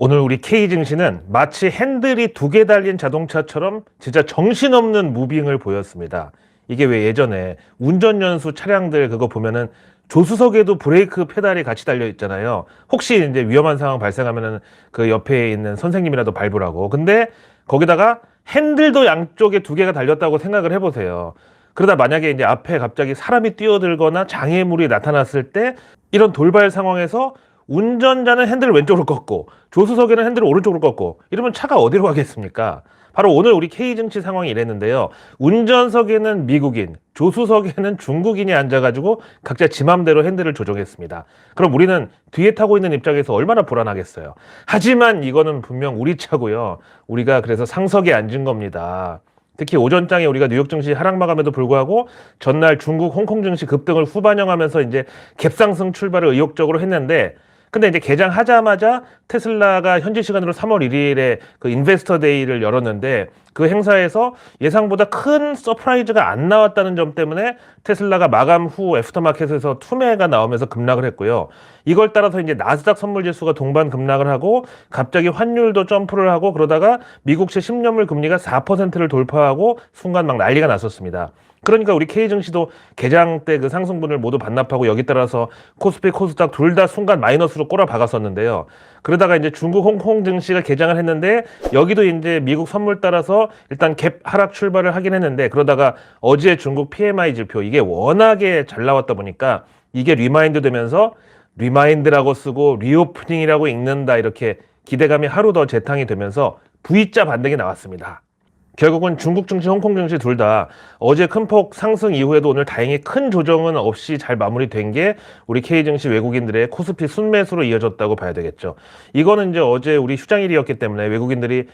오늘 우리 K 증시는 마치 핸들이 두 개 달린 자동차처럼 진짜 정신없는 무빙을 보였습니다. 이게 왜 예전에 운전연수 차량들 그거 보면은 조수석에도 브레이크 페달이 같이 달려 있잖아요. 혹시 이제 위험한 상황 발생하면은 그 옆에 있는 선생님이라도 밟으라고. 근데 거기다가 핸들도 양쪽에 두 개가 달렸다고 생각을 해보세요. 그러다 만약에 이제 앞에 갑자기 사람이 뛰어들거나 장애물이 나타났을 때 이런 돌발 상황에서 운전자는 핸들을 왼쪽으로 꺾고 조수석에는 핸들을 오른쪽으로 꺾고 이러면 차가 어디로 가겠습니까? 바로 오늘 우리 K증시 상황이 이랬는데요. 운전석에는 미국인, 조수석에는 중국인이 앉아가지고 각자 지 맘대로 핸들을 조종했습니다. 그럼 우리는 뒤에 타고 있는 입장에서 얼마나 불안하겠어요. 하지만 이거는 분명 우리 차고요. 우리가 그래서 상석에 앉은 겁니다. 특히 오전장에 우리가 뉴욕 증시 하락 마감에도 불구하고 전날 중국, 홍콩 증시 급등을 후반영하면서 이제 갭상승 출발을 의욕적으로 했는데, 근데 이제 개장하자마자 테슬라가 현지 시간으로 3월 1일에 그 인베스터 데이를 열었는데 그 행사에서 예상보다 큰 서프라이즈가 안 나왔다는 점 때문에 테슬라가 마감 후 애프터마켓에서 투매가 나오면서 급락을 했고요. 이걸 따라서 이제 나스닥 선물 지수가 동반 급락을 하고 갑자기 환율도 점프를 하고 그러다가 미국채 10년물 금리가 4%를 돌파하고 순간 막 난리가 났었습니다. 그러니까 우리 K증시도 개장 때 그 상승분을 모두 반납하고 여기 따라서 코스피, 코스닥 둘 다 순간 마이너스로 꼬라 박았었는데요. 그러다가 이제 중국, 홍콩 증시가 개장을 했는데 여기도 이제 미국 선물 따라서 일단 갭 하락 출발을 하긴 했는데 그러다가 어제 중국 PMI 지표 이게 워낙에 잘 나왔다 보니까 이게 리마인드 되면서 리마인드라고 쓰고 리오프닝이라고 읽는다 이렇게 기대감이 하루 더 재탕이 되면서 V자 반등이 나왔습니다. 결국은 중국 증시, 홍콩 증시 둘 다 어제 큰 폭 상승 이후에도 오늘 다행히 큰 조정은 없이 잘 마무리된 게 우리 K 증시 외국인들의 코스피 순매수로 이어졌다고 봐야 되겠죠. 이거는 이제 어제 우리 휴장일이었기 때문에 외국인들이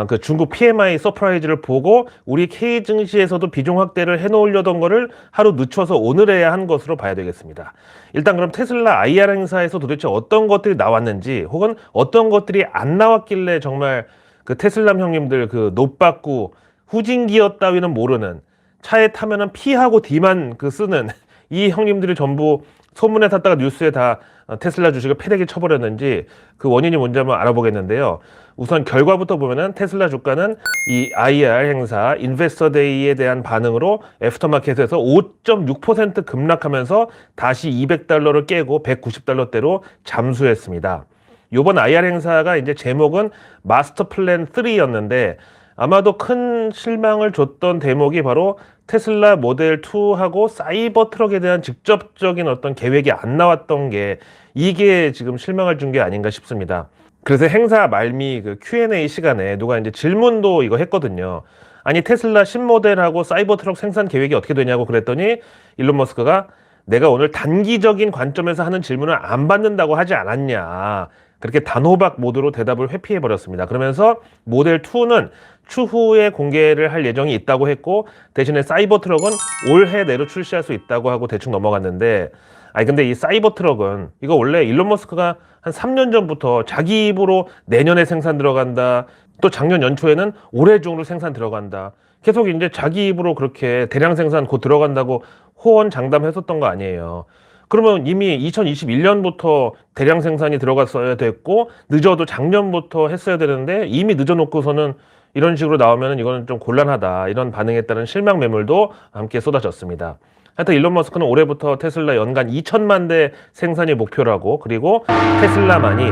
그 중국 PMI 서프라이즈를 보고 우리 K 증시에서도 비중 확대를 해놓으려던 거를 하루 늦춰서 오늘 해야 한 것으로 봐야 되겠습니다. 일단 그럼 테슬라 IR 행사에서 도대체 어떤 것들이 나왔는지 혹은 어떤 것들이 안 나왔길래 정말 그 테슬라 형님들 그 노빠꾸 후진기어 따위는 모르는 차에 타면은 P하고 D만 그 쓰는 이 형님들이 전부 소문에 탔다가 뉴스에 다 테슬라 주식을 패대기 쳐버렸는지 그 원인이 뭔지 한번 알아보겠는데요. 우선 결과부터 보면은 테슬라 주가는 이 IR 행사 인베스터 데이에 대한 반응으로 애프터마켓에서 5.6% 급락하면서 다시 $200를 깨고 $190대로 잠수했습니다. 요번 IR 행사가 이제 제목은 마스터 플랜 3였는데 아마도 큰 실망을 줬던 대목이 바로 테슬라 모델 2하고 사이버 트럭에 대한 직접적인 어떤 계획이 안 나왔던 게 이게 지금 실망을 준 게 아닌가 싶습니다. 그래서 행사 말미 그 Q&A 시간에 누가 이제 질문도 이거 했거든요. 아니 테슬라 신모델하고 사이버 트럭 생산 계획이 어떻게 되냐고 그랬더니 일론 머스크가 내가 오늘 단기적인 관점에서 하는 질문을 안 받는다고 하지 않았냐. 그렇게 단호박 모드로 대답을 회피해버렸습니다. 그러면서 모델 2는 추후에 공개를 할 예정이 있다고 했고 대신에 사이버 트럭은 올해 내로 출시할 수 있다고 하고 대충 넘어갔는데 아니 근데 이 사이버 트럭은 이거 원래 일론 머스크가 한 3년 전부터 자기 입으로 내년에 생산 들어간다 또 작년 연초에는 올해 중으로 생산 들어간다 계속 이제 자기 입으로 그렇게 대량 생산 곧 들어간다고 호언장담했었던 거 아니에요. 그러면 이미 2021년부터 대량 생산이 들어갔어야 됐고 늦어도 작년부터 했어야 되는데 이미 늦어놓고서는 이런 식으로 나오면 이거는 좀 곤란하다 이런 반응에 따른 실망 매물도 함께 쏟아졌습니다. 하여튼 일론 머스크는 올해부터 테슬라 연간 2천만 대 생산이 목표라고 그리고 테슬라만이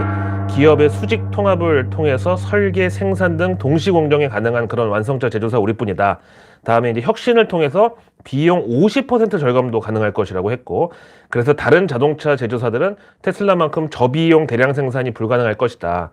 기업의 수직 통합을 통해서 설계, 생산 등 동시 공정이 가능한 그런 완성차 제조사 우리뿐이다. 다음에 이제 혁신을 통해서 비용 50% 절감도 가능할 것이라고 했고 그래서 다른 자동차 제조사들은 테슬라만큼 저비용 대량 생산이 불가능할 것이다.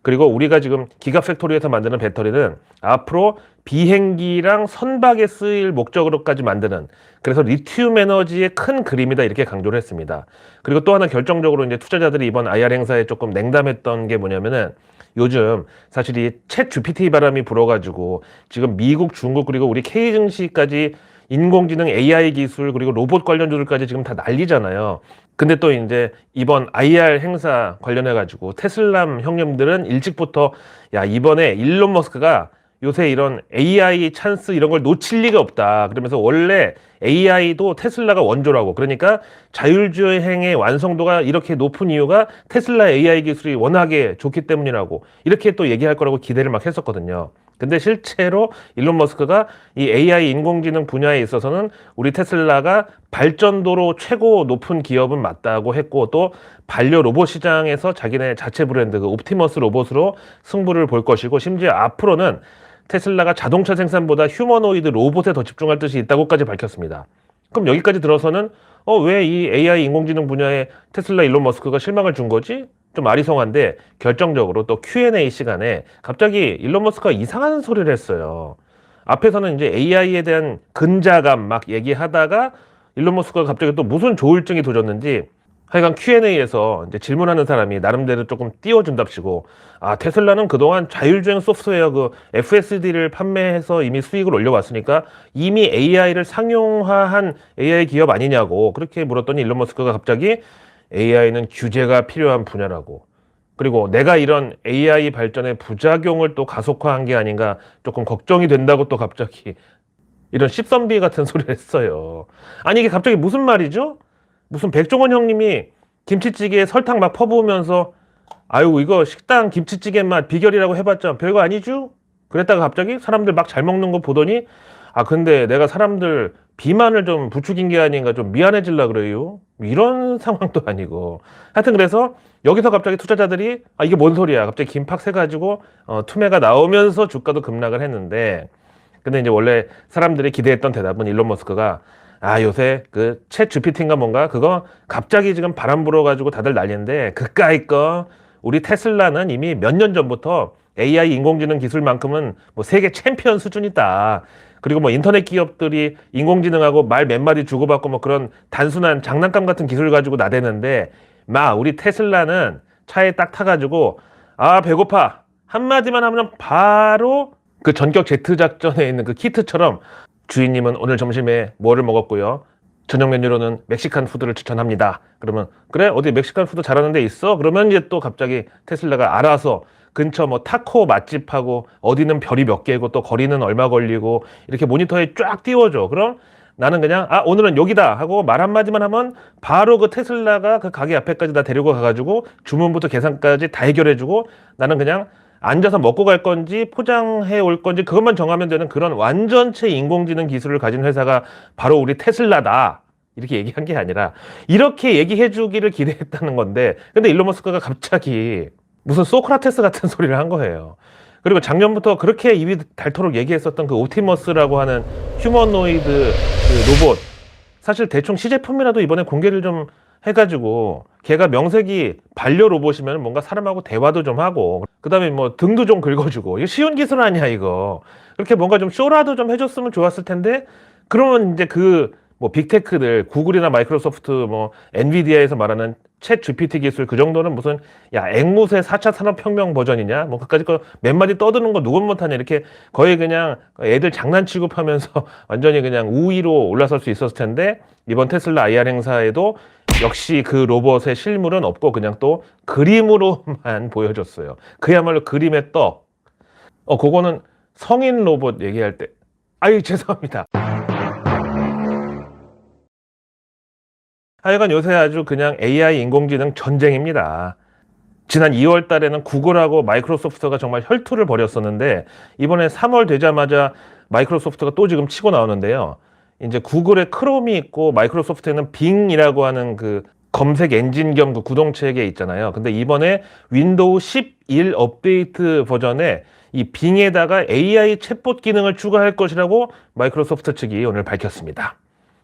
그리고 우리가 지금 기가팩토리에서 만드는 배터리는 앞으로 비행기랑 선박에 쓰일 목적으로까지 만드는 그래서 리튬 에너지의 큰 그림이다 이렇게 강조를 했습니다. 그리고 또 하나 결정적으로 이제 투자자들이 이번 IR 행사에 조금 냉담했던 게 뭐냐면은 요즘 사실 이 챗 GPT 바람이 불어가지고 지금 미국, 중국 그리고 우리 K 증시까지 인공지능 AI 기술 그리고 로봇 관련주들까지 지금 다 난리잖아요. 근데 또 이제 이번 IR 행사 관련해가지고 테슬라 형님들은 일찍부터 야 이번에 일론 머스크가 요새 이런 AI 찬스 이런 걸 놓칠 리가 없다. 그러면서 원래 AI도 테슬라가 원조라고. 그러니까 자율주행의 완성도가 이렇게 높은 이유가 테슬라 AI 기술이 워낙에 좋기 때문이라고. 이렇게 또 얘기할 거라고 기대를 막 했었거든요. 근데 실제로 일론 머스크가 이 AI 인공지능 분야에 있어서는 우리 테슬라가 발전도로 최고 높은 기업은 맞다고 했고, 또 반려 로봇 시장에서 자기네 자체 브랜드 그 옵티머스 로봇으로 승부를 볼 것이고, 심지어 앞으로는 테슬라가 자동차 생산보다 휴머노이드 로봇에 더 집중할 뜻이 있다고까지 밝혔습니다. 그럼 여기까지 들어서는 왜 이 AI 인공지능 분야에 테슬라 일론 머스크가 실망을 준 거지? 좀 아리송한데, 결정적으로 또 Q&A 시간에 갑자기 일론 머스크가 이상한 소리를 했어요. 앞에서는 이제 AI에 대한 근자감 막 얘기하다가 일론 머스크가 갑자기 또 무슨 조울증이 도졌는지, 하여간 Q&A에서 이제 질문하는 사람이 나름대로 조금 띄워준답시고, 테슬라는 그동안 자율주행 소프트웨어 그 FSD를 판매해서 이미 수익을 올려왔으니까 이미 AI를 상용화한 AI 기업 아니냐고 그렇게 물었더니, 일론 머스크가 갑자기 AI는 규제가 필요한 분야라고, 그리고 내가 이런 AI 발전의 부작용을 또 가속화한 게 아닌가 조금 걱정이 된다고 또 갑자기 이런 씹선비 같은 소리를 했어요. 아니, 이게 갑자기 무슨 말이죠? 무슨 백종원 형님이 김치찌개에 설탕 막 퍼부으면서 아유 이거 식당 김치찌개 맛 비결이라고 해봤자 별거 아니죠? 그랬다가 갑자기 사람들 막 잘 먹는 거 보더니 근데 내가 사람들 비만을 좀 부추긴 게 아닌가 좀 미안해질라 그래요. 이런 상황도 아니고. 하여튼 그래서 여기서 갑자기 투자자들이 이게 뭔 소리야 갑자기 김팍 새가지고 투매가 나오면서 주가도 급락을 했는데, 근데 이제 원래 사람들이 기대했던 대답은 일론 머스크가 요새 그 챗 GPT인가 뭔가 그거 갑자기 지금 바람 불어가지고 다들 난리인데 그까이 거 우리 테슬라는 이미 몇 년 전부터 AI 인공지능 기술만큼은 뭐 세계 챔피언 수준이다. 그리고 뭐 인터넷 기업들이 인공지능하고 말 몇 마디 주고받고 뭐 그런 단순한 장난감 같은 기술 가지고 나대는데, 우리 테슬라는 차에 딱 타가지고 배고파 한마디만 하면 바로 그 전격 제트 작전에 있는 그 키트처럼 주인님은 오늘 점심에 뭐를 먹었고요, 저녁 메뉴로는 멕시칸 푸드를 추천합니다. 그러면 그래 어디 멕시칸 푸드 잘하는 데 있어? 그러면 이제 또 갑자기 테슬라가 알아서 근처 뭐 타코 맛집하고 어디는 별이 몇 개고 또 거리는 얼마 걸리고 이렇게 모니터에 쫙 띄워줘. 그럼 나는 그냥 오늘은 여기다 하고 말 한마디만 하면 바로 그 테슬라가 그 가게 앞에까지 다 데리고 가가지고 주문부터 계산까지 다 해결해주고, 나는 그냥 앉아서 먹고 갈 건지 포장해 올 건지 그것만 정하면 되는 그런 완전체 인공지능 기술을 가진 회사가 바로 우리 테슬라다. 이렇게 얘기한 게 아니라 이렇게 얘기해 주기를 기대했다는 건데, 근데 일론 머스크가 갑자기 무슨 소크라테스 같은 소리를 한 거예요. 그리고 작년부터 그렇게 입이 닳도록 얘기했었던 그 옵티머스라고 하는 휴머노이드 그 로봇, 사실 대충 시제품이라도 이번에 공개를 좀 해가지고 걔가 명색이 반려 로봇이면 뭔가 사람하고 대화도 좀 하고 그 다음에 뭐 등도 좀 긁어주고, 이거 쉬운 기술 아니야 이거. 그렇게 뭔가 좀 쇼라도 좀 해줬으면 좋았을 텐데, 그러면 이제 그 뭐 빅테크들 구글이나 마이크로소프트 뭐 엔비디아에서 말하는 챗 GPT 기술 그 정도는 무슨 앵무새 4차 산업혁명 버전이냐 뭐 그까짓 거 몇 마디 떠드는 거 누군 못하냐, 이렇게 거의 그냥 애들 장난 취급하면서 완전히 그냥 우위로 올라설 수 있었을 텐데, 이번 테슬라 IR 행사에도 역시 그 로봇의 실물은 없고 그냥 또 그림으로만 보여줬어요. 그야말로 그림의 떡. 그거는 성인 로봇 얘기할 때 죄송합니다. 하여간 요새 아주 그냥 AI 인공지능 전쟁입니다. 지난 2월 달에는 구글하고 마이크로소프트가 정말 혈투를 벌였었는데, 이번에 3월 되자마자 마이크로소프트가 또 지금 치고 나오는데요. 이제 구글에 크롬이 있고 마이크로소프트에는 빙이라고 하는 그 검색 엔진 겸 그 구동체계 있잖아요. 근데 이번에 윈도우 11 업데이트 버전에 이 빙에다가 AI 챗봇 기능을 추가할 것이라고 마이크로소프트 측이 오늘 밝혔습니다.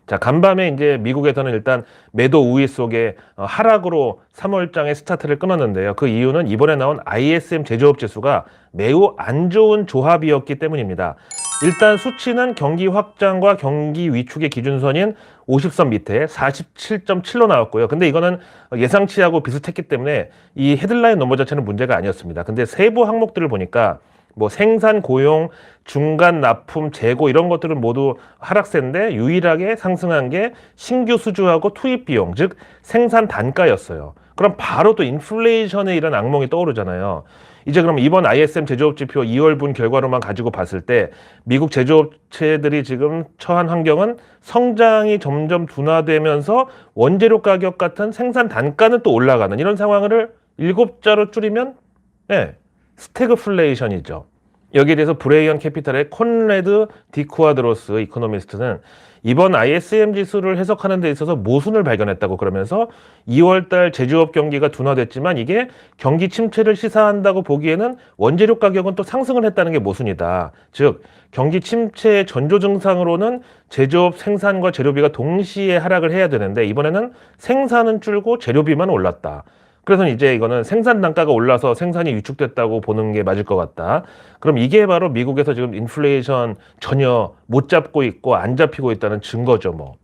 자, 간밤에 이제 미국에서는 일단 매도 우위 속에 하락으로 3월장에 스타트를 끊었는데요. 그 이유는 이번에 나온 ISM 제조업 지수가 매우 안 좋은 조합이었기 때문입니다. 일단 수치는 경기 확장과 경기 위축의 기준선인 50선 밑에 47.7로 나왔고요. 근데 이거는 예상치하고 비슷했기 때문에 이 헤드라인 넘버 자체는 문제가 아니었습니다. 근데 세부 항목들을 보니까 뭐 생산, 고용, 중간 납품, 재고 이런 것들은 모두 하락세인데 유일하게 상승한 게 신규 수주하고 투입 비용, 즉 생산 단가였어요. 그럼 바로 또 인플레이션의 이런 악몽이 떠오르잖아요. 이제 그럼 이번 ISM 제조업 지표 2월분 결과로만 가지고 봤을 때 미국 제조업체들이 지금 처한 환경은 성장이 점점 둔화되면서 원재료 가격 같은 생산 단가는 또 올라가는 이런 상황을 7자로 줄이면 스태그플레이션이죠. 여기에 대해서 브레이언 캐피탈의 콘레드 디쿠아드로스 이코노미스트는 이번 ISM 지수를 해석하는 데 있어서 모순을 발견했다고 그러면서 2월달 제조업 경기가 둔화됐지만 이게 경기 침체를 시사한다고 보기에는 원재료 가격은 또 상승을 했다는 게 모순이다. 즉 경기 침체의 전조 증상으로는 제조업 생산과 재료비가 동시에 하락을 해야 되는데 이번에는 생산은 줄고 재료비만 올랐다. 그래서 이제 이거는 생산 단가가 올라서 생산이 위축됐다고 보는 게 맞을 것 같다. 그럼 이게 바로 미국에서 지금 인플레이션 전혀 못 잡고 있고 안 잡히고 있다는 증거죠, 뭐.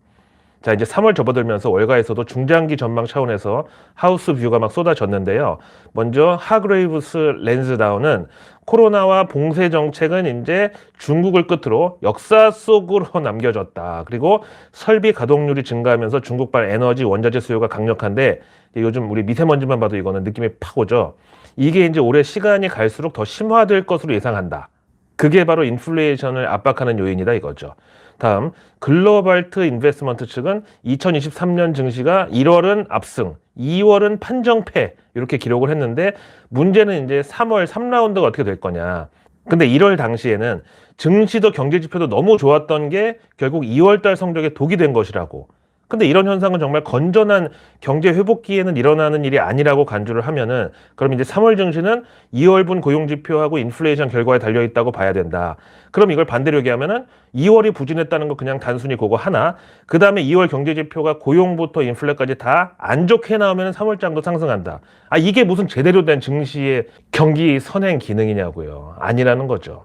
자, 이제 3월 접어들면서 월가에서도 중장기 전망 차원에서 하우스 뷰가 막 쏟아졌는데요. 먼저 하그레이브스 랜스다운은 코로나와 봉쇄 정책은 이제 중국을 끝으로 역사 속으로 남겨졌다. 그리고 설비 가동률이 증가하면서 중국발 에너지 원자재 수요가 강력한데 요즘 우리 미세먼지만 봐도 이거는 느낌이 팍 오죠. 이게 이제 올해 시간이 갈수록 더 심화될 것으로 예상한다. 그게 바로 인플레이션을 압박하는 요인이다 이거죠. 다음 글로벌트 인베스트먼트 측은 2023년 증시가 1월은 압승, 2월은 판정패 이렇게 기록을 했는데 문제는 이제 3월 3라운드가 어떻게 될 거냐. 근데 1월 당시에는 증시도 경제 지표도 너무 좋았던 게 결국 2월달 성적에 독이 된 것이라고. 근데 이런 현상은 정말 건전한 경제 회복기에는 일어나는 일이 아니라고 간주를 하면은 그럼 이제 3월 증시는 2월분 고용 지표하고 인플레이션 결과에 달려 있다고 봐야 된다. 그럼 이걸 반대로 얘기하면은 2월이 부진했다는 거 그냥 단순히 그거 하나. 그다음에 2월 경제 지표가 고용부터 인플레까지 다 안 좋게 나오면은 3월장도 상승한다. 아 이게 무슨 제대로 된 증시의 경기 선행 기능이냐고요. 아니라는 거죠.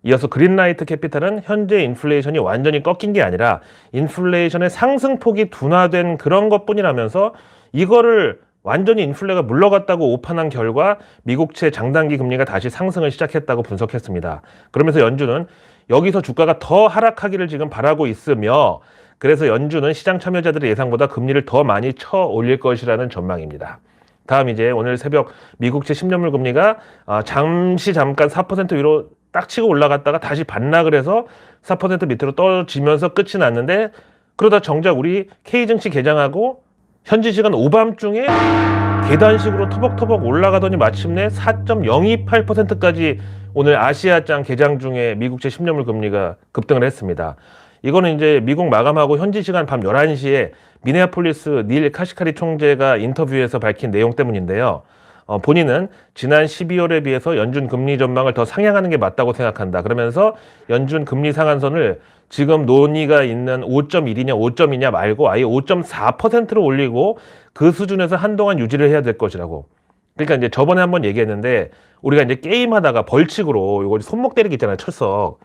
이어서 그린라이트 캐피탈은 현재 인플레이션이 완전히 꺾인 게 아니라 인플레이션의 상승폭이 둔화된 그런 것뿐이라면서 이거를 완전히 인플레가 물러갔다고 오판한 결과 미국채 장단기 금리가 다시 상승을 시작했다고 분석했습니다. 그러면서 연준은 여기서 주가가 더 하락하기를 지금 바라고 있으며 그래서 연준은 시장 참여자들의 예상보다 금리를 더 많이 쳐 올릴 것이라는 전망입니다. 다음 이제 오늘 새벽 미국채 10년물 금리가 잠깐 4% 위로 딱 치고 올라갔다가 다시 반락을 해서 4% 밑으로 떨어지면서 끝이 났는데 그러다 정작 우리 K증시 개장하고 현지 시간 오밤중에 계단식으로 터벅터벅 올라가더니 마침내 4.028%까지 오늘 아시아장 개장 중에 미국채 10년물 금리가 급등을 했습니다. 이거는 이제 미국 마감하고 현지 시간 밤 11시에 미네아폴리스 닐 카시카리 총재가 인터뷰에서 밝힌 내용 때문인데요. 본인은 지난 12월에 비해서 연준 금리 전망을 더 상향하는 게 맞다고 생각한다. 그러면서 연준 금리 상한선을 지금 논의가 있는 5.1이냐 5.2냐 말고 아예 5.4%로 올리고 그 수준에서 한동안 유지를 해야 될 것이라고. 그러니까 이제 저번에 한번 얘기했는데 우리가 이제 게임하다가 벌칙으로 이거 손목 때리기 있잖아요. 철석.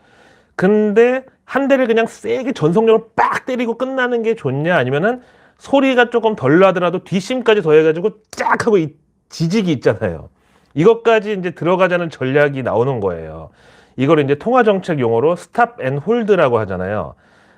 근데 한 대를 그냥 세게 전속력을 빡 때리고 끝나는 게 좋냐 아니면은 소리가 조금 덜 나더라도 뒷심까지 더해가지고 쫙 하고 지지기 있잖아요. 이것까지 이제 들어가자는 전략이 나오는 거예요. 이걸 이제 통화정책 용어로 스탑 앤 홀드라고 하잖아요.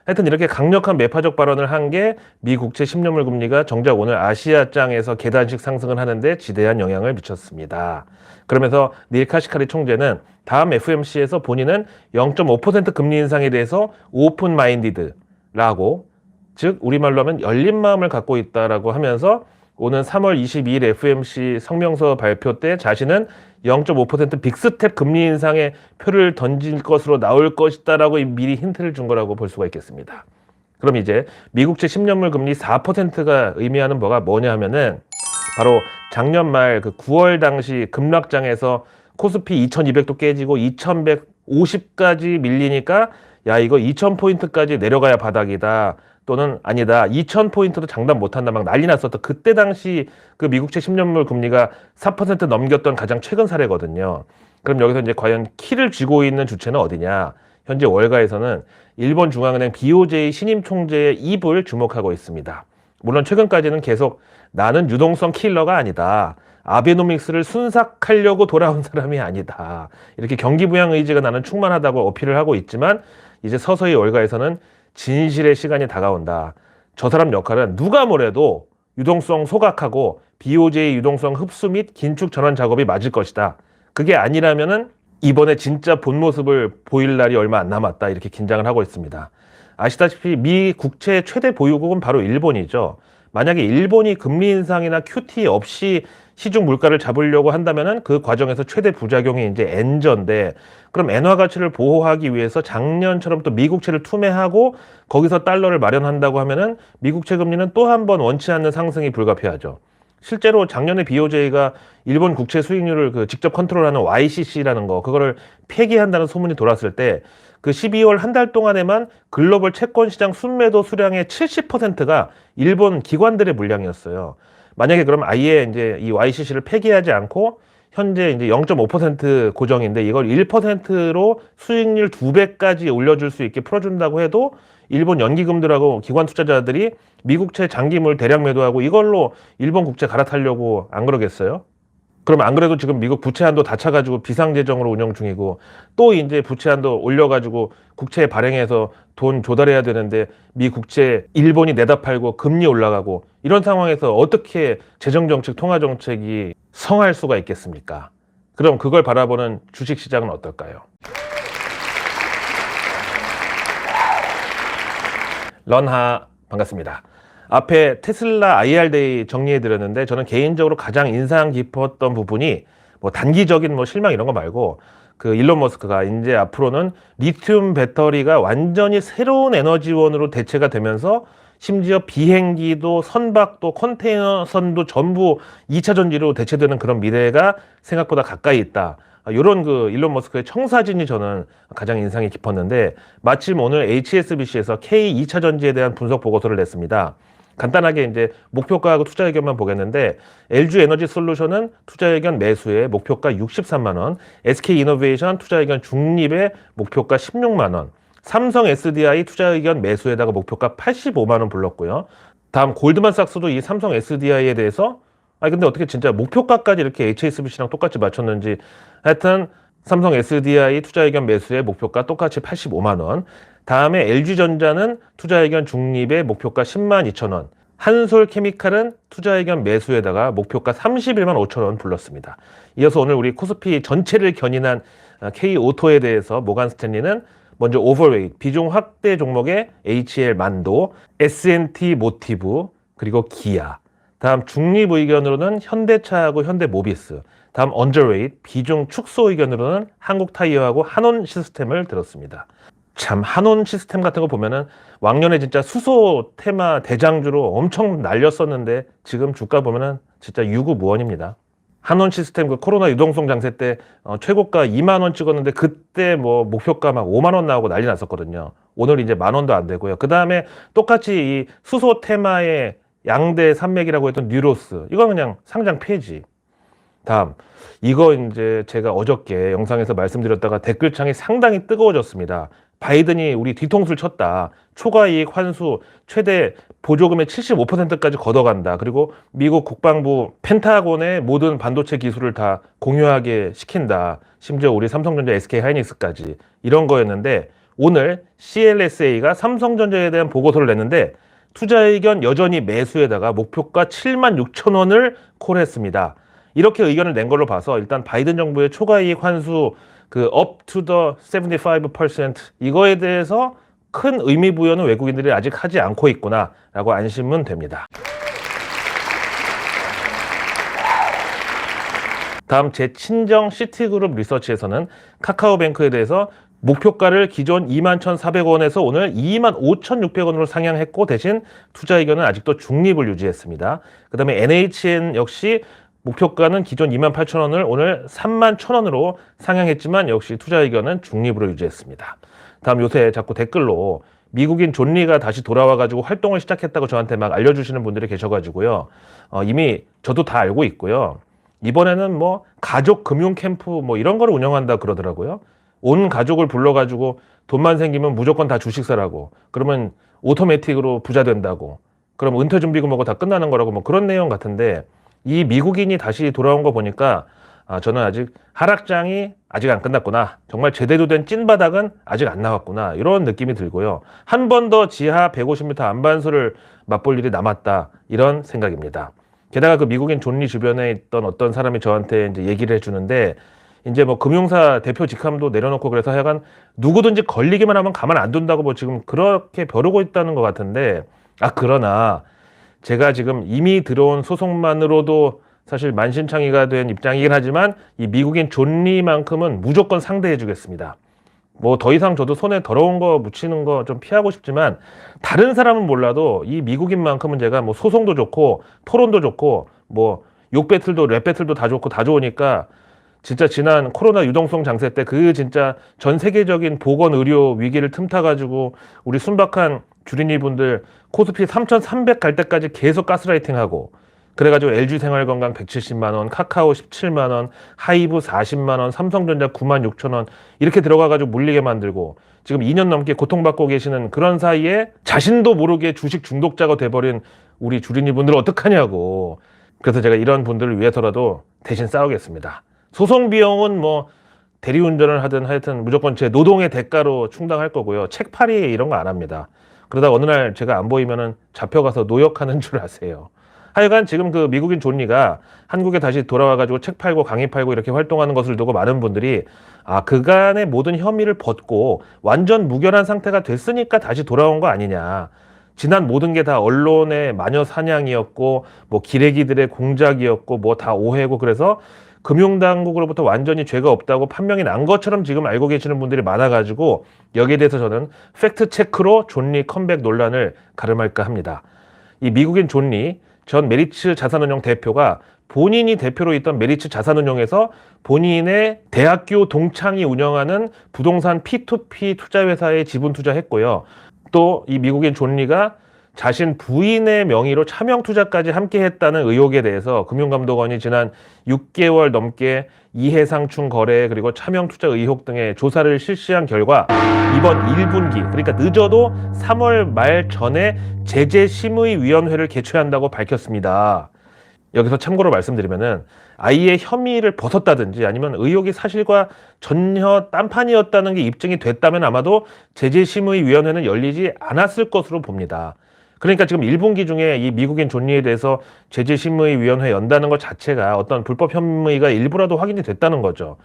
하여튼 이렇게 강력한 매파적 발언을 한 게 미 국채 10년물 금리가 정작 오늘 아시아장에서 계단식 상승을 하는데 지대한 영향을 미쳤습니다. 그러면서 닐 카시카리 총재는 다음 FOMC에서 본인은 0.5% 금리 인상에 대해서 오픈 마인디드라고 즉 우리말로 하면 열린 마음을 갖고 있다라고 하면서 오는 3월 22일 FOMC 성명서 발표 때 자신은 0.5% 빅스텝 금리 인상에 표를 던질 것으로 나올 것이다라고 미리 힌트를 준 거라고 볼 수가 있겠습니다. 그럼 이제 미국채 10년물 금리 4%가 의미하는 뭐냐 하면은 바로 작년 말 그 9월 당시 급락장에서 코스피 2200도 깨지고 2150까지 밀리니까 야 이거 2000포인트까지 내려가야 바닥이다. 또는 아니다. 2000포인트도 장담 못한다. 막 난리 났었던 그때 당시 그 미국채 10년물 금리가 4% 넘겼던 가장 최근 사례거든요. 그럼 여기서 이제 과연 키를 쥐고 있는 주체는 어디냐? 현재 월가에서는 일본 중앙은행 BOJ 신임 총재의 입을 주목하고 있습니다. 물론 최근까지는 계속 나는 유동성 킬러가 아니다. 아베노믹스를 순삭하려고 돌아온 사람이 아니다. 이렇게 경기 부양 의지가 나는 충만하다고 어필을 하고 있지만 이제 서서히 월가에서는 진실의 시간이 다가온다. 저 사람 역할은 누가 뭐래도 유동성 소각하고 BOJ 유동성 흡수 및 긴축 전환 작업이 맞을 것이다. 그게 아니라면은 이번에 진짜 본 모습을 보일 날이 얼마 안 남았다 이렇게 긴장을 하고 있습니다. 아시다시피 미 국채 최대 보유국은 바로 일본이죠. 만약에 일본이 금리 인상이나 QT 없이 시중 물가를 잡으려고 한다면은 그 과정에서 최대 부작용이 이제 엔저인데, 그럼 엔화 가치를 보호하기 위해서 작년처럼 또 미국채를 투매하고 거기서 달러를 마련한다고 하면은 미국채 금리는 또 한 번 원치 않는 상승이 불가피하죠. 실제로 작년에 BOJ가 일본 국채 수익률을 직접 컨트롤하는 YCC라는 거, 그거를 폐기한다는 소문이 돌았을 때 그 12월 한 달 동안에만 글로벌 채권 시장 순매도 수량의 70%가 일본 기관들의 물량이었어요. 만약에 그럼 아예 이제 이 YCC를 폐기하지 않고 현재 이제 0.5% 고정인데 이걸 1%로 수익률 2배까지 올려줄 수 있게 풀어준다고 해도 일본 연기금들하고 기관 투자자들이 미국채 장기물 대량 매도하고 이걸로 일본 국채 갈아타려고 안 그러겠어요? 그럼 안 그래도 지금 미국 부채 한도 다 차가지고 비상재정으로 운영 중이고 또 이제 부채 한도 올려가지고 국채 발행해서 돈 조달해야 되는데 미 국채 일본이 내다 팔고 금리 올라가고 이런 상황에서 어떻게 재정정책, 통화정책이 성할 수가 있겠습니까? 그럼 그걸 바라보는 주식시장은 어떨까요? 런하 반갑습니다. 앞에 테슬라 IR데이 정리해드렸는데 저는 개인적으로 가장 인상 깊었던 부분이 뭐 단기적인 뭐 실망 이런 거 말고 그 일론 머스크가 이제 앞으로는 리튬 배터리가 완전히 새로운 에너지원으로 대체가 되면서 심지어 비행기도 선박도 컨테이너선도 전부 2차 전지로 대체되는 그런 미래가 생각보다 가까이 있다. 이런 그 일론 머스크의 청사진이 저는 가장 인상이 깊었는데 마침 오늘 HSBC에서 K 2차 전지에 대한 분석 보고서를 냈습니다. 간단하게 이제 목표가하고 투자 의견만 보겠는데 LG 에너지 솔루션은 투자 의견 매수에 목표가 63만 원, SK 이노베이션 투자 의견 중립에 목표가 16만 원, 삼성 SDI 투자 의견 매수에다가 목표가 85만 원 불렀고요. 다음 골드만삭스도 이 삼성 SDI에 대해서 근데 어떻게 진짜 목표가까지 이렇게 HSBC랑 똑같이 맞췄는지, 하여튼 삼성 SDI 투자 의견 매수에 목표가 똑같이 85만 원. 다음에 LG전자는 투자 의견 중립에 목표가 10만 2천 원. 한솔케미칼은 투자 의견 매수에다가 목표가 31만 5천 원 불렀습니다. 이어서 오늘 우리 코스피 전체를 견인한 K오토에 대해서 모간 스탠리는 먼저 오버웨이트, 비중 확대 종목에 HL 만도, S&T 모티브, 그리고 기아. 다음 중립 의견으로는 현대차하고 현대모비스. 다음 언저웨이트, 비중 축소 의견으로는 한국타이어하고 한온 시스템을 들었습니다. 참 한온 시스템 같은 거 보면은 왕년에 진짜 수소 테마 대장주로 엄청 날렸었는데 지금 주가 보면은 진짜 유구무원입니다. 한온 시스템 그 코로나 유동성 장세 때 최고가 2만 원 찍었는데 그때 뭐 목표가 막 5만 원 나오고 난리 났었거든요. 오늘 이제 만 원도 안 되고요. 그 다음에 똑같이 이 수소 테마의 양대 산맥이라고 했던 뉴로스, 이건 그냥 상장 폐지. 다음, 이거 이제 제가 어저께 영상에서 말씀드렸다가 댓글창이 상당히 뜨거워졌습니다. 바이든이 우리 뒤통수를 쳤다. 초과이익 환수 최대 보조금의 75%까지 걷어간다. 그리고 미국 국방부 펜타곤의 모든 반도체 기술을 다 공유하게 시킨다. 심지어 우리 삼성전자, SK 하이닉스까지. 이런 거였는데 오늘 CLSA가 삼성전자에 대한 보고서를 냈는데 투자 의견 여전히 매수에다가 목표가 7만 6천 원을 콜했습니다. 이렇게 의견을 낸 걸로 봐서 일단 바이든 정부의 초과이익 환수 그 up to the 75% 이거에 대해서 큰 의미 부여는 외국인들이 아직 하지 않고 있구나 라고 안심은 됩니다. 다음 제 친정 시티그룹 리서치에서는 카카오뱅크에 대해서 목표가를 기존 21,400원에서 오늘 25,600원으로 상향했고 대신 투자 의견은 아직도 중립을 유지했습니다. 그 다음에 NHN 역시 목표가는 기존 28,000원을 오늘 31,000원으로 상향했지만 역시 투자 의견은 중립으로 유지했습니다. 다음 요새 자꾸 댓글로 미국인 존 리가 다시 돌아와가지고 활동을 시작했다고 저한테 막 알려주시는 분들이 계셔가지고요. 이미 저도 다 알고 있고요. 이번에는 뭐 가족 금융 캠프 뭐 이런 거를 운영한다 그러더라고요. 온 가족을 불러가지고 돈만 생기면 무조건 다 주식 사라고. 그러면 오토매틱으로 부자 된다고. 그럼 은퇴 준비금하고 다 끝나는 거라고 뭐 그런 내용 같은데 이 미국인이 다시 돌아온 거 보니까 저는 아직 하락장이 아직 안 끝났구나. 정말 제대로 된 찐바닥은 아직 안 나왔구나. 이런 느낌이 들고요. 한 번 더 지하 150m 안반수를 맛볼 일이 남았다. 이런 생각입니다. 게다가 그 미국인 존 리 주변에 있던 어떤 사람이 저한테 이제 얘기를 해주는데 이제 뭐 금융사 대표 직함도 내려놓고 그래서 하여간 누구든지 걸리기만 하면 가만 안 둔다고 뭐 지금 그렇게 벼르고 있다는 것 같은데, 그러나 제가 지금 이미 들어온 소송만으로도 사실 만신창이가 된 입장이긴 하지만 이 미국인 존 리만큼은 무조건 상대해 주겠습니다. 뭐 더 이상 저도 손에 더러운 거 묻히는 거 좀 피하고 싶지만 다른 사람은 몰라도 이 미국인만큼은 제가 뭐 소송도 좋고 토론도 좋고 뭐 욕 배틀도 랩 배틀도 다 좋고 다 좋으니까 진짜 지난 코로나 유동성 장세 때 그 진짜 전 세계적인 보건 의료 위기를 틈타가지고 우리 순박한 주린이 분들 코스피 3,300 갈 때까지 계속 가스라이팅하고 그래가지고 LG 생활건강 170만 원, 카카오 17만 원, 하이브 40만 원, 삼성전자 9만 6천 원 이렇게 들어가가지고 물리게 만들고 지금 2년 넘게 고통받고 계시는 그런 사이에 자신도 모르게 주식 중독자가 돼버린 우리 주린이 분들 어떡하냐고. 그래서 제가 이런 분들을 위해서라도 대신 싸우겠습니다. 소송 비용은 뭐 대리운전을 하든 하여튼 무조건 제 노동의 대가로 충당할 거고요. 책팔이 이런 거 안 합니다. 그러다 어느 날 제가 안 보이면은 잡혀가서 노역하는 줄 아세요. 하여간 지금 그 미국인 존리가 한국에 다시 돌아와가지고 책 팔고 강의 팔고 이렇게 활동하는 것을 두고 많은 분들이 그간의 모든 혐의를 벗고 완전 무결한 상태가 됐으니까 다시 돌아온 거 아니냐. 지난 모든 게 다 언론의 마녀 사냥이었고 뭐 기레기들의 공작이었고 뭐 다 오해고 그래서 금융당국으로부터 완전히 죄가 없다고 판명이 난 것처럼 지금 알고 계시는 분들이 많아가지고 여기에 대해서 저는 팩트체크로 존리 컴백 논란을 가름할까 합니다. 이 미국인 존리 전 메리츠 자산운용 대표가 본인이 대표로 있던 메리츠 자산운용에서 본인의 대학교 동창이 운영하는 부동산 P2P 투자회사에 지분 투자했고요. 또 이 미국인 존리가 자신 부인의 명의로 차명 투자까지 함께 했다는 의혹에 대해서 금융감독원이 지난 6개월 넘게 이해상충 거래 그리고 차명 투자 의혹 등의 조사를 실시한 결과 이번 1분기 그러니까 늦어도 3월 말 전에 제재심의위원회를 개최한다고 밝혔습니다. 여기서 참고로 말씀드리면은 아예 혐의를 벗었다든지 아니면 의혹이 사실과 전혀 딴판이었다는 게 입증이 됐다면 아마도 제재심의위원회는 열리지 않았을 것으로 봅니다. 그러니까 지금 1분기 중에 이 미국인 존리에 대해서 제재심의위원회 연다는 것 자체가 어떤 불법 혐의가 일부라도 확인이 됐다는 거죠.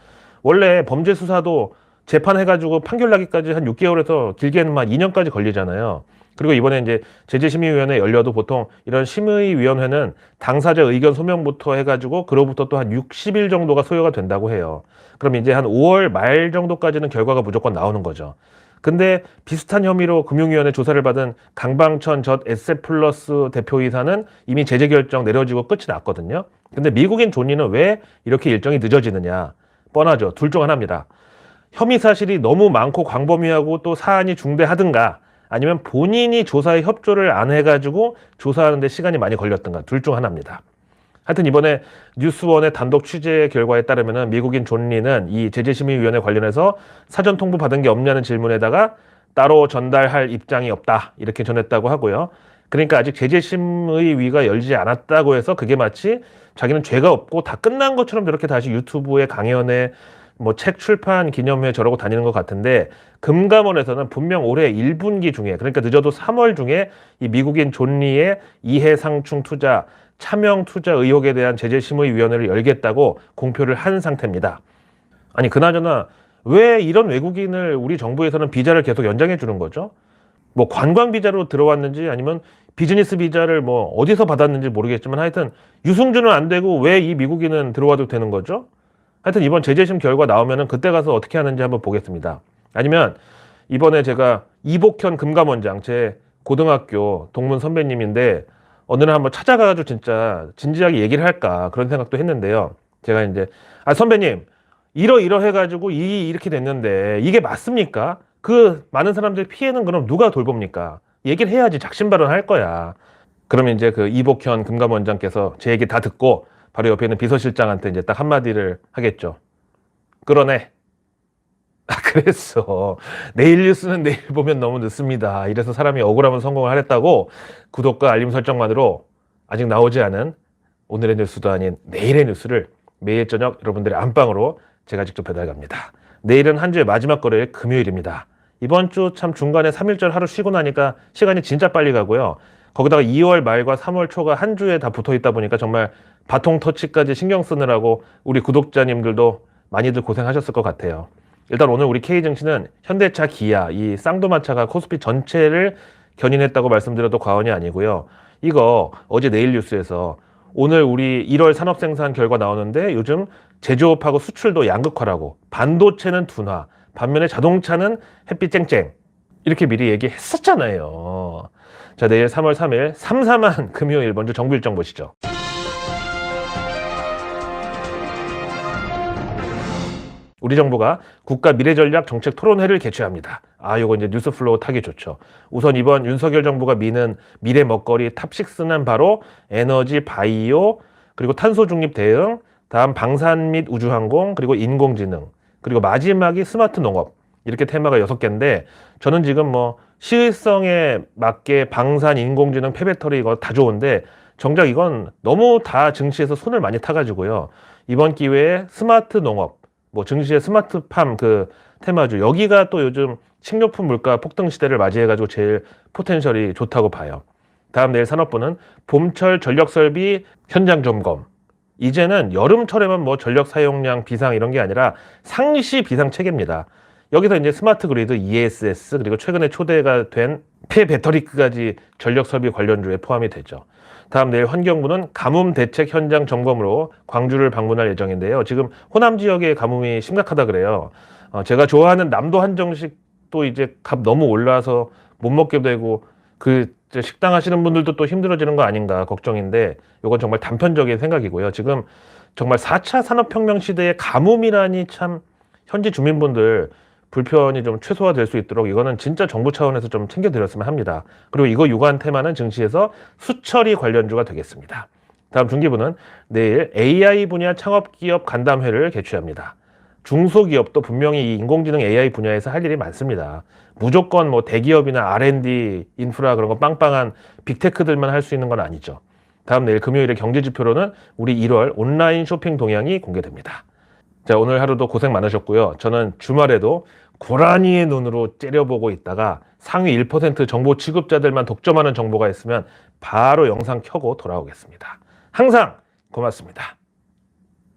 원래 범죄 수사도 재판해가지고 판결 나기까지 한 6개월에서 길게는 막 2년까지 걸리잖아요. 그리고 이번에 이제 제재심의위원회 열려도 보통 이런 심의위원회는 당사자 의견 소명부터 해가지고 그로부터 또 한 60일 정도가 소요가 된다고 해요. 그럼 이제 한 5월 말 정도까지는 결과가 무조건 나오는 거죠. 근데 비슷한 혐의로 금융위원회 조사를 받은 강방천 전 에셋플러스 대표이사는 이미 제재 결정 내려지고 끝이 났거든요. 근데 미국인 존리는 왜 이렇게 일정이 늦어지느냐? 뻔하죠. 둘 중 하나입니다. 혐의 사실이 너무 많고 광범위하고 또 사안이 중대하든가 아니면 본인이 조사에 협조를 안 해가지고 조사하는데 시간이 많이 걸렸든가 둘 중 하나입니다. 하여튼 이번에 뉴스원의 단독 취재 결과에 따르면 미국인 존리는 이 제재심의위원회 관련해서 사전 통보 받은 게 없냐는 질문에다가 따로 전달할 입장이 없다 이렇게 전했다고 하고요. 그러니까 아직 제재심의위가 열지 않았다고 해서 그게 마치 자기는 죄가 없고 다 끝난 것처럼 저렇게 다시 유튜브에 강연에 뭐 책 출판 기념회 저러고 다니는 것 같은데 금감원에서는 분명 올해 1분기 중에 그러니까 늦어도 3월 중에 이 미국인 존리의 이해상충 투자 차명 투자 의혹에 대한 제재심의위원회를 열겠다고 공표를 한 상태입니다. 아니 그나저나 왜 이런 외국인을 우리 정부에서는 비자를 계속 연장해 주는 거죠? 뭐 관광 비자로 들어왔는지 아니면 비즈니스 비자를 뭐 어디서 받았는지 모르겠지만 하여튼 유승준은 안 되고 왜 이 미국인은 들어와도 되는 거죠? 하여튼 이번 제재심 결과 나오면은 그때 가서 어떻게 하는지 한번 보겠습니다. 아니면 이번에 제가 이복현 금감원장 제 고등학교 동문 선배님인데 어느 날 한번 찾아가가지고 진짜 진지하게 얘기를 할까 그런 생각도 했는데요. 제가 이제 선배님 이러해가지고 이렇게 됐는데 이게 맞습니까? 그 많은 사람들 피해는 그럼 누가 돌봅니까? 얘기를 해야지 작심발언 할 거야. 그러면 이제 그 이복현 금감원장께서 제 얘기 다 듣고 바로 옆에 있는 비서실장한테 이제 딱 한마디를 하겠죠. 끌어내. 그랬어. 내일 뉴스는 내일 보면 너무 늦습니다. 이래서 사람이 억울하면 성공을 하랬다고 구독과 알림 설정만으로 아직 나오지 않은 오늘의 뉴스도 아닌 내일의 뉴스를 매일 저녁 여러분들의 안방으로 제가 직접 배달 갑니다. 내일은 한 주의 마지막 거래일 금요일입니다. 이번 주 참 중간에 3일절 하루 쉬고 나니까 시간이 진짜 빨리 가고요. 거기다가 2월 말과 3월 초가 한 주에 다 붙어 있다 보니까 정말 바통 터치까지 신경 쓰느라고 우리 구독자님들도 많이들 고생하셨을 것 같아요. 일단 오늘 우리 K증시는 현대차, 기아, 이 쌍두마차가 코스피 전체를 견인했다고 말씀드려도 과언이 아니고요. 이거 어제 내일 뉴스에서 오늘 우리 1월 산업생산 결과 나오는데 요즘 제조업하고 수출도 양극화라고, 반도체는 둔화, 반면에 자동차는 햇빛 쨍쨍, 이렇게 미리 얘기했었잖아요. 자, 내일 3월 3일 삼삼한 금요일, 먼저 정부 일정 보시죠. 우리 정부가 국가 미래전략 정책 토론회를 개최합니다. 요거 이제 뉴스 플로우 타기 좋죠. 우선 이번 윤석열 정부가 미는 미래 먹거리 탑6는 바로 에너지, 바이오, 그리고 탄소 중립 대응, 다음 방산 및 우주항공, 그리고 인공지능, 그리고 마지막이 스마트 농업. 이렇게 테마가 6개인데 저는 지금 뭐 시의성에 맞게 방산, 인공지능, 폐배터리 이거 다 좋은데 정작 이건 너무 다 증시에서 손을 많이 타가지고요. 이번 기회에 스마트 농업, 뭐 증시의 스마트팜 그 테마주, 여기가 또 요즘 식료품 물가 폭등 시대를 맞이해가지고 제일 포텐셜이 좋다고 봐요. 다음 내일 산업부는 봄철 전력 설비 현장 점검. 이제는 여름철에만 뭐 전력 사용량 비상 이런 게 아니라 상시 비상 체계입니다. 여기서 이제 스마트 그리드, ESS, 그리고 최근에 초대가 된 폐배터리까지 전력 설비 관련주에 포함이 되죠. 다음 내일 환경부는 가뭄 대책 현장 점검으로 광주를 방문할 예정인데요. 지금 호남 지역의 가뭄이 심각하다 그래요. 제가 좋아하는 남도 한정식도 이제 값 너무 올라서 못 먹게 되고 그 식당 하시는 분들도 또 힘들어지는 거 아닌가 걱정인데 이건 정말 단편적인 생각이고요. 지금 정말 4차 산업혁명 시대의 가뭄이라니 참 현지 주민분들 불편이 좀 최소화될 수 있도록 이거는 진짜 정부 차원에서 좀 챙겨드렸으면 합니다. 그리고 이거 유관 테마는 증시에서 수처리 관련주가 되겠습니다. 다음 중기부는 내일 AI 분야 창업기업 간담회를 개최합니다. 중소기업도 분명히 이 인공지능 AI 분야에서 할 일이 많습니다. 무조건 뭐 대기업이나 R&D 인프라 그런 거 빵빵한 빅테크들만 할 수 있는 건 아니죠. 다음 내일 금요일에 경제지표로는 우리 1월 온라인 쇼핑 동향이 공개됩니다. 자, 오늘 하루도 고생 많으셨고요. 저는 주말에도 고라니의 눈으로 째려보고 있다가 상위 1% 정보 취급자들만 독점하는 정보가 있으면 바로 영상 켜고 돌아오겠습니다. 항상 고맙습니다.